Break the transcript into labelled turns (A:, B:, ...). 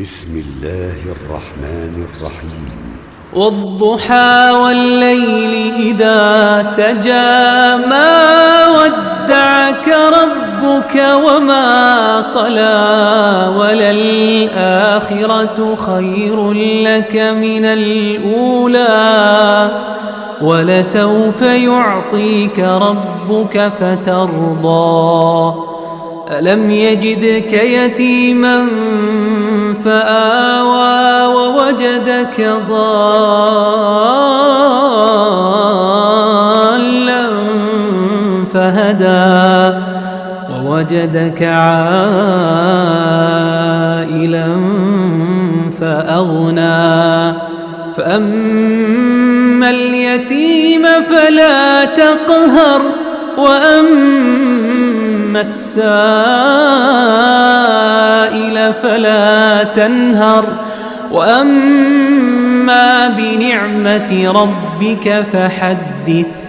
A: بسم الله الرحمن الرحيم.
B: والضحى والليل إذا سجى ما ودعك ربك وما قلى وللآخرة خير لك من الأولى ولسوف يعطيك ربك فترضى ألم يجدك يتيما فآوى ووجدك ضالا فهدى ووجدك عائلا فأغنى فأما اليتيم فلا تقهر وأما السائل فلا تنهر وأما بنعمة ربك فحدث